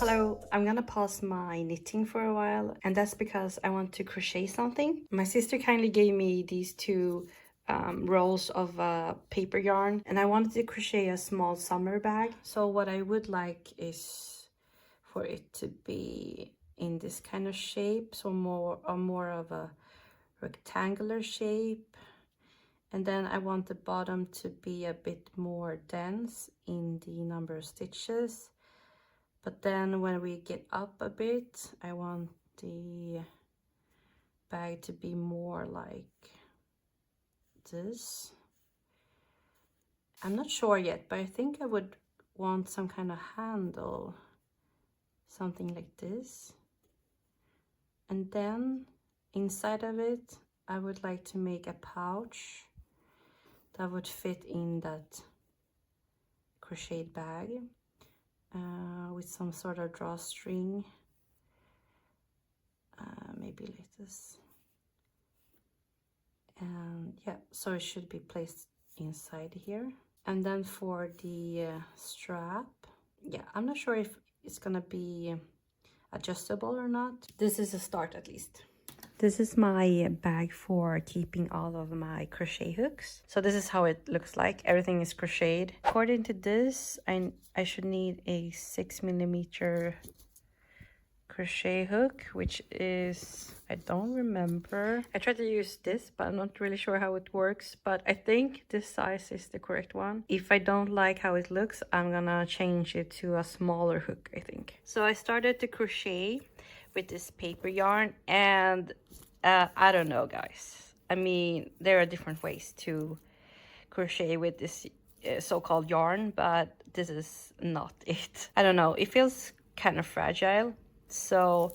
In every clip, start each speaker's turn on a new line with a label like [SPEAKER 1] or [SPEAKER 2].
[SPEAKER 1] Hello, I'm gonna pause my knitting for a while, and that's because I want to crochet something. My sister kindly gave me these two rolls of paper yarn, and I wanted to crochet a small summer bag. So what I would like is for it to be in this kind of shape, so more of a rectangular shape. And then I want the bottom to be a bit more dense in the number of stitches. But then when we get up a bit, I want the bag to be more like this. I'm not sure yet, but I think I would want some kind of handle, something like this. And then inside of it, I would like to make a pouch that would fit in that crocheted bag. With some sort of drawstring, maybe like this, and yeah, so it should be placed inside here. And then for the strap, yeah, I'm not sure if it's gonna be adjustable or not. This is a start at least. This is my bag for keeping all of my crochet hooks. So this is how it looks like. Everything is crocheted. According to this, I should need a 6mm crochet hook, which is, I don't remember. I tried to use this, but I'm not really sure how it works. But I think this size is the correct one. If I don't like how it looks, I'm gonna change it to a smaller hook, I think. So I started to crochet with this paper yarn, and I don't know, guys. I mean, there are different ways to crochet with this so-called yarn, but this is not it. I don't know, it feels kind of fragile, so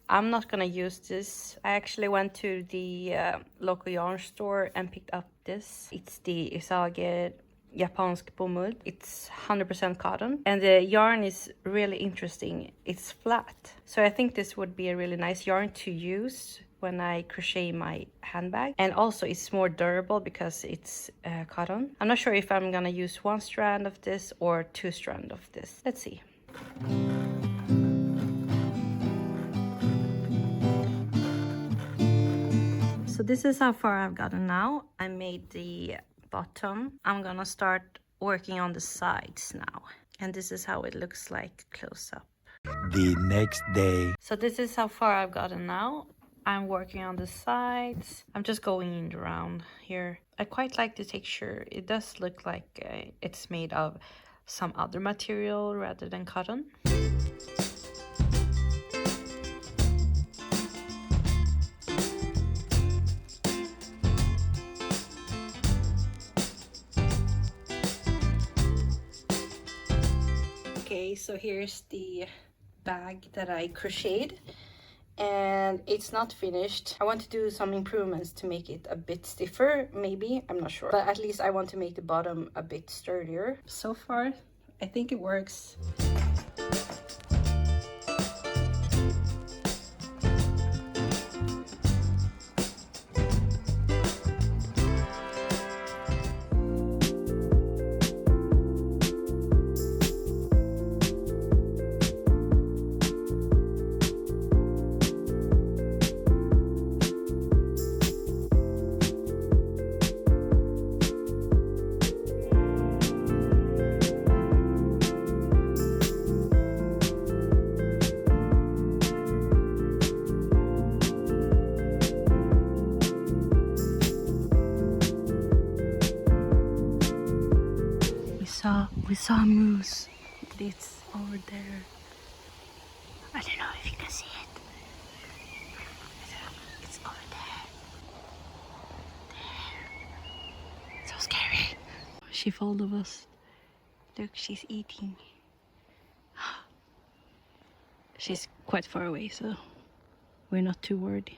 [SPEAKER 1] I'm not gonna use this. I actually went to the local yarn store and picked up this. It's the Isage Japansk bomull. It's 100% cotton, and the yarn is really interesting. It's flat, so I think this would be a really nice yarn to use when I crochet my handbag. And also it's more durable because it's cotton. I'm not sure if I'm gonna use one strand of this or two strands of this. Let's see. So this is how far I've gotten now. I made the bottom. I'm gonna start working on the sides now, and this is how it looks like close up.
[SPEAKER 2] The next day.
[SPEAKER 1] So this is how far I've gotten now. I'm working on the sides. I'm just going in around here. I quite like the texture. It does look like it's made of some other material rather than cotton. Okay, so here's the bag that I crocheted, and it's not finished. I want to do some improvements to make it a bit stiffer, maybe, I'm not sure, but at least I want to make the bottom a bit sturdier. So far I think it works. We saw a moose. It's over there. I don't know if you can see it. It's over there. There. So scary. She followed us. Look, she's eating. She's quite far away, so we're not too worried.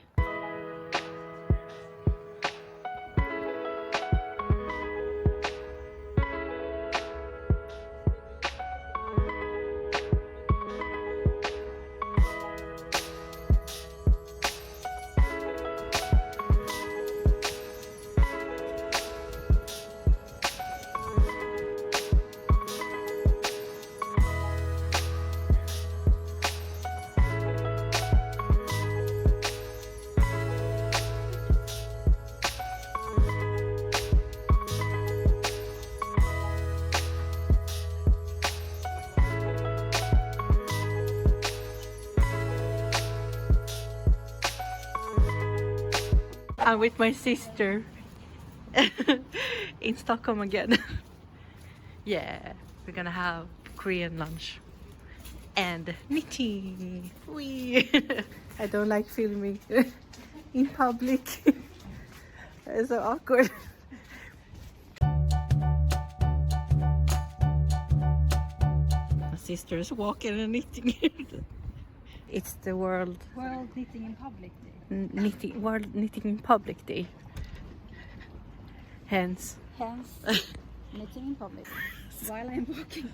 [SPEAKER 1] I'm with my sister in Stockholm again. Yeah, we're gonna have Korean lunch and knitting. Wee. I don't like filming in public. It's so awkward. My sister's walking and knitting. It's the World
[SPEAKER 3] Knitting in Public Day.
[SPEAKER 1] World Knitting in Public Day. Hence.
[SPEAKER 3] Knitting in public. While I'm walking.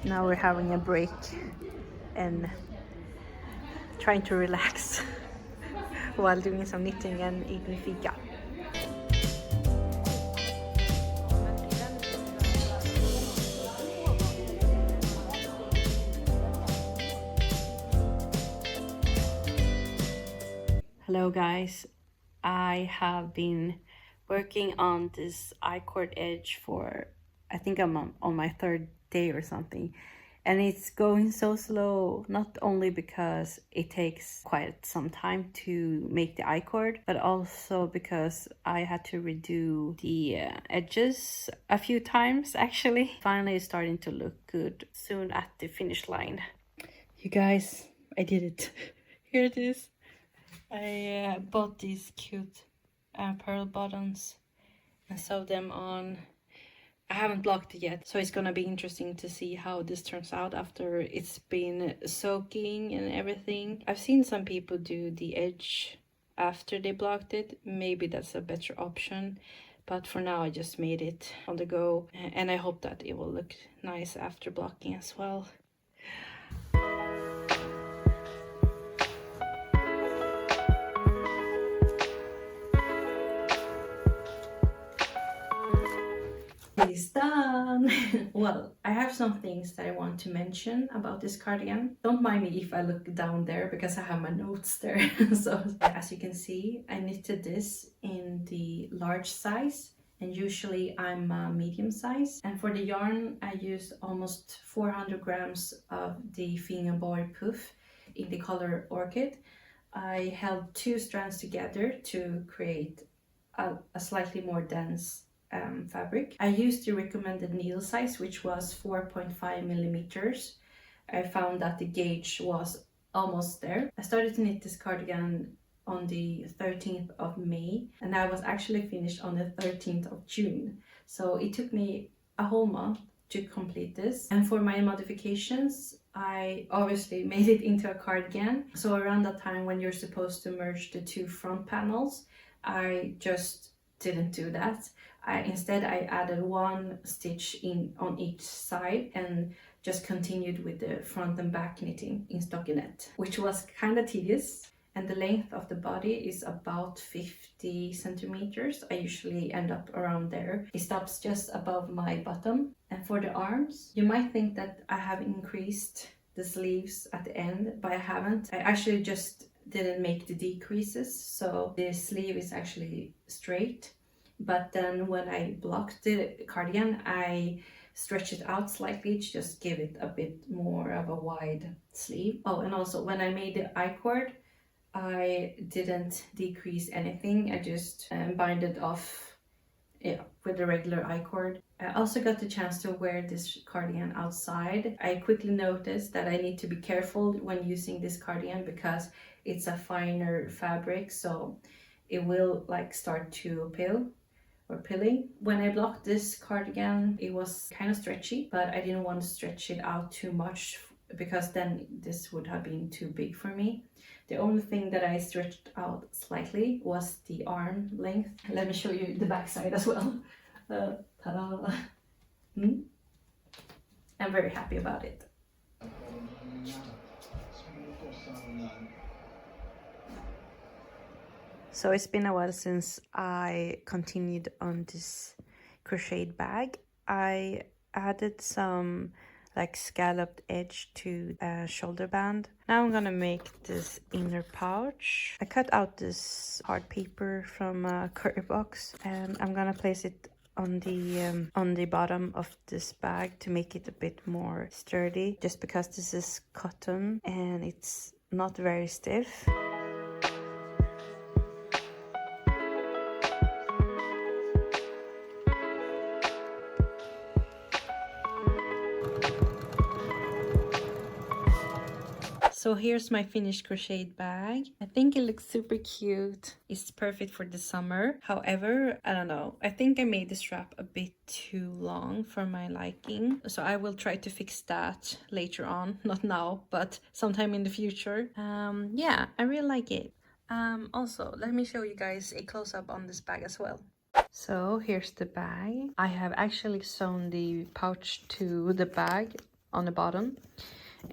[SPEAKER 1] Now we're having a break and trying to relax while doing some knitting and eating fika. Hello guys, I have been working on this I-cord edge for, I think I'm on my third day or something, and it's going so slow, not only because it takes quite some time to make the I-cord, but also because I had to redo the edges a few times actually. Finally it's starting to look good soon at the finish line. You guys, I did it. Here it is. I bought these cute pearl buttons and sewed them on. I haven't blocked it yet, so it's gonna be interesting to see how this turns out after it's been soaking and everything. I've seen some people do the edge after they blocked it. Maybe that's a better option, but for now I just made it on the go, and I hope that it will look nice after blocking as well. It's done. Well, I have some things that I want to mention about this cardigan. Don't mind me if I look down there because I have my notes there. So as you can see, I knitted this in the large size, and usually I'm medium size. And for the yarn I used almost 400 grams of the fingerboard puff in the color Orchid. I held 2 strands together to create a slightly more dense fabric. I used the recommended needle size, which was 4.5 millimeters. I found that the gauge was almost there. I started to knit this cardigan on the 13th of May, and I was actually finished on the 13th of June. So it took me a whole month to complete this. And for my modifications, I obviously made it into a cardigan. So around that time when you're supposed to merge the 2 front panels, I just didn't do that. Instead I added 1 stitch on each side and just continued with the front and back knitting in stockinette, which was kind of tedious. And the length of the body is about 50 centimeters. I usually end up around there. It stops just above my bottom. And for the arms, you might think that I have increased the sleeves at the end, but I haven't. I actually just didn't make the decreases, so the sleeve is actually straight. But then when I blocked the cardigan, I stretched it out slightly to just give it a bit more of a wide sleeve. Oh, and also when I made the I-cord, I didn't decrease anything. I just binded off yeah, with the regular I-cord. I also got the chance to wear this cardigan outside. I quickly noticed that I need to be careful when using this cardigan because it's a finer fabric, so it will like start to pilling. When I blocked this cardigan, it was kind of stretchy, but I didn't want to stretch it out too much because then this would have been too big for me. The only thing that I stretched out slightly was the arm length. Let me show you the back side as well. Ta-da! I'm very happy about it. So it's been a while since I continued on this crocheted bag. I added some like scalloped edge to a shoulder band. Now I'm gonna make this inner pouch. I cut out this hard paper from a curry box and I'm gonna place it on the bottom of this bag to make it a bit more sturdy, just because this is cotton and it's not very stiff. So here's my finished crocheted bag. I think it looks super cute. It's perfect for the summer. However, I don't know. I think I made the strap a bit too long for my liking. So I will try to fix that later on. Not now, but sometime in the future. Yeah, I really like it. Also, let me show you guys a close-up on this bag as well. So here's the bag. I have actually sewn the pouch to the bag on the bottom.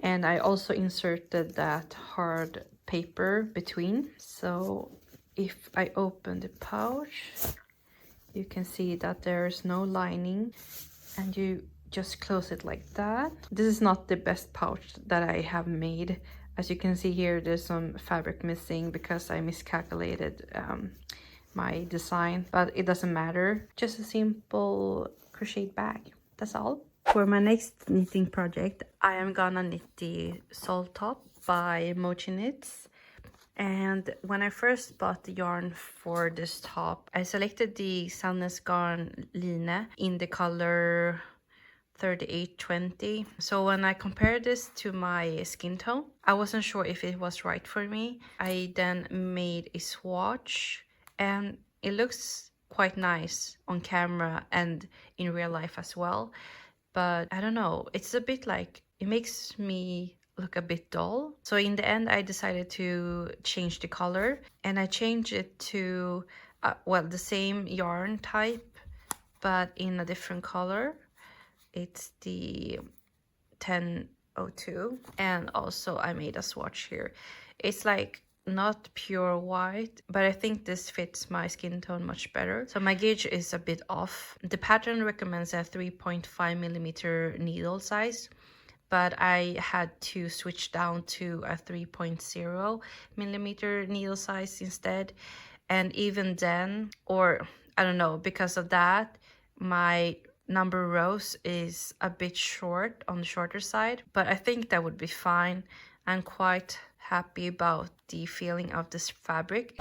[SPEAKER 1] And I also inserted that hard paper between. So if I open the pouch, you can see that there's no lining and you just close it like that. This is not the best pouch that I have made. As you can see here, there's some fabric missing because I miscalculated my design, but it doesn't matter. Just a simple crocheted bag. That's all. For my next knitting project, I am gonna knit the Soul Top by Mochi Knits. And when I first bought the yarn for this top, I selected the Sandnes Garn Line in the color 3820. So when I compared this to my skin tone, I wasn't sure if it was right for me. I then made a swatch and it looks quite nice on camera and in real life as well. But I don't know, it's a bit like, it makes me look a bit dull. So in the end, I decided to change the color and I changed it to, well, the same yarn type, but in a different color. It's the 1002. And also I made a swatch here. It's like not pure white, but I think this fits my skin tone much better. So my gauge is a bit off. The pattern recommends a 3.5mm needle size, but I had to switch down to a 3.0mm needle size instead. And even then, or I don't know, because of that, my number rows is a bit short on the shorter side, but I think that would be fine. I'm quite happy about the feeling of this fabric.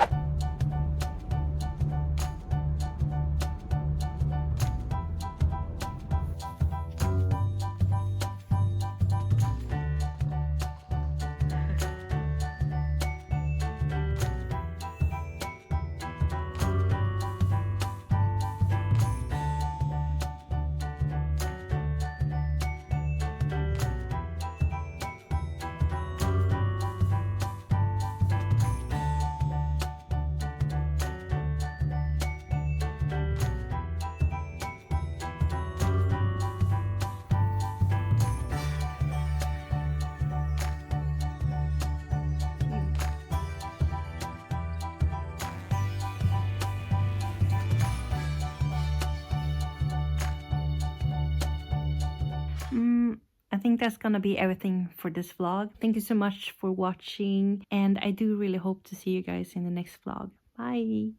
[SPEAKER 1] I think that's gonna be everything for this vlog. Thank you so much for watching, and I do really hope to see you guys in the next vlog. Bye!